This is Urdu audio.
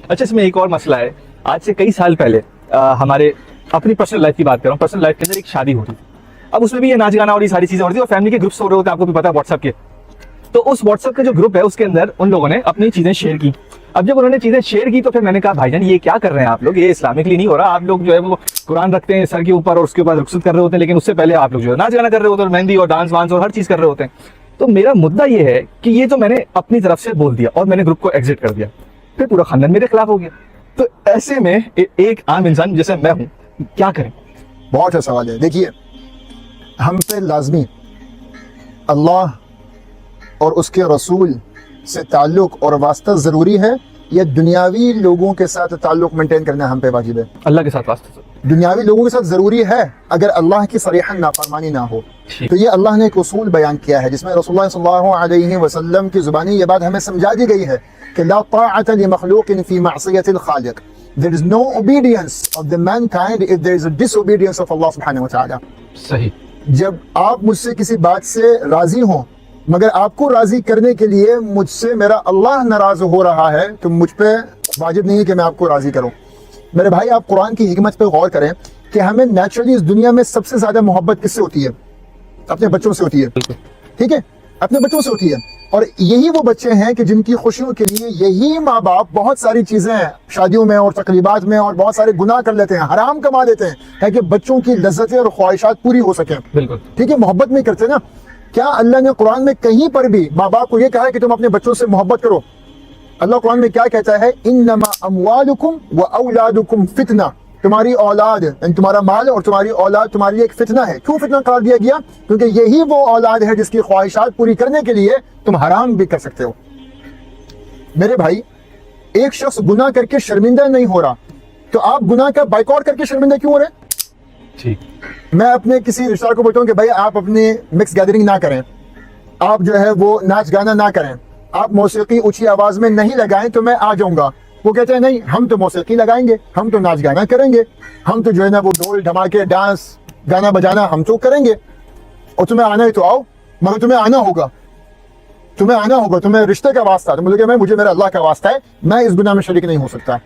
اچھا اس میں ایک اور مسئلہ ہے, آج سے کئی سال پہلے ہمارے اپنی پرسنل لائف کی بات کر رہا ہوں, پرسنل لائف کے اندر ایک شادی ہوتی تھی. اب اس میں بھی یہ ناچ گانا اور یہ ساری چیزیں ہوتی تھی, اور فیملی کے گروپس ہو رہے ہوتے ہیں, آپ کو بھی پتا ہے واٹس ایپ کے. تو اس واٹس ایپ کا جو گروپ ہے اس کے اندر ان لوگوں نے اپنی چیزیں شیئر کی. اب جب انہوں نے چیزیں شیئر کی تو پھر میں نے کہا بھائی جان یہ کیا کر رہے ہیں آپ لوگ, یہ اسلامکلی نہیں ہو رہا. آپ لوگ جو ہے وہ قرآن رکھتے ہیں سر کے اوپر اور اس کے بعد رخصت کر رہے ہوتے ہیں, لیکن اس سے پہلے آپ لوگ جو ہے ناچ گانا کر رہے ہوتے ہیں, اور مہندی اور ڈانس وانس اور ہر چیز کر رہے ہوتے ہیں. تو میرا مدعا یہ ہے کہ یہ تو میں نے اپنی طرف سے بول دیا اور میں نے گروپ کو ایگزٹ کر دیا, پھر پورا خاندان میرے خلاف ہو گیا. تو ایسے میں ایک عام انسان جیسے میں ہوں کیا کریں؟ بہت اچھا سوال ہے. دیکھیے ہم پہ لازمی اللہ اور اس کے رسول سے تعلق اور واسطہ ضروری ہے, یا دنیاوی لوگوں کے ساتھ تعلق مینٹین کرنا ہم پہ واجب ہے؟ اللہ کے ساتھ واسطہ. دنیاوی لوگوں کے ساتھ ضروری ہے اگر اللہ کی صریحاً نافرمانی نہ ہو. تو یہ اللہ نے ایک اصول بیان کیا ہے جس میں رسول اللہ صلی اللہ علیہ وسلم کی زبانی یہ بات ہمیں سمجھا دی گئی ہے کہ لا طاعۃ لمخلوق فی معصیۃ الخالق. There is no obedience of the mankind if there is a disobedience of Allah subhanahu wa ta'ala. صحیح. جب آپ مجھ سے کسی بات سے راضی ہوں مگر آپ کو راضی کرنے کے لیے مجھ سے میرا اللہ ناراض ہو رہا ہے تو مجھ پہ واجب نہیں ہے کہ میں آپ کو راضی کروں. میرے بھائی آپ قرآن کی حکمت پہ غور کریں کہ ہمیں نیچرلی اس دنیا میں سب سے زیادہ محبت کس سے ہوتی ہے؟ اپنے بچوں سے ہوتی ہے. ٹھیک ہے, اپنے بچوں سے ہوتی ہے. اور یہی وہ بچے ہیں کہ جن کی خوشیوں کے لیے یہی ماں باپ بہت ساری چیزیں شادیوں میں اور تقریبات میں اور بہت سارے گناہ کر لیتے ہیں, حرام کما لیتے ہیں تاکہ بچوں کی لذتیں اور خواہشات پوری ہو سکیں. بالکل ٹھیک ہے, محبت میں کرتے نا. کیا اللہ نے قرآن میں کہیں پر بھی ماں باپ کو یہ کہا ہے کہ تم اپنے بچوں سے محبت کرو؟ اللہ قرآن میں کیا کہتا ہے؟ انما اموالکم و اولادکم فتنہ. تمہاری اولاد یعنی تمہارا مال اور تمہاری اولاد تمہارے لیے ایک فتنہ ہے. کیوں فتنہ قرار دیا گیا؟ کیونکہ یہی وہ اولاد ہے جس کی خواہشات پوری کرنے کے لیے تم حرام بھی کر سکتے ہو. میرے بھائی ایک شخص گناہ کر کے شرمندہ نہیں ہو رہا تو آپ گناہ کا بائیکاٹ کر کے شرمندہ کیوں ہو رہے ہیں؟ ٹھیک. میں اپنے کسی رشتہ دار کو بولتا ہوں کہ بھائی آپ اپنی مکس گیدرنگ نہ کریں, آپ جو ہے وہ ناچ گانا نہ کریں, آپ موسیقی اونچی آواز میں نہیں لگائیں تو میں آ جاؤں گا. وہ کہتے ہیں نہیں ہم تو موسیقی لگائیں گے, ہم تو ناچ گانا کریں گے, ہم تو جو ہے نا وہ ڈھول دھماکے ڈانس گانا بجانا ہم تو کریں گے. اور تمہیں آنا ہے تو آؤ, مگر تمہیں آنا ہوگا, تمہیں رشتے کا واسطہ. تو مجھے میرا اللہ کا واسطہ ہے, میں اس گناہ میں شریک نہیں ہو سکتا.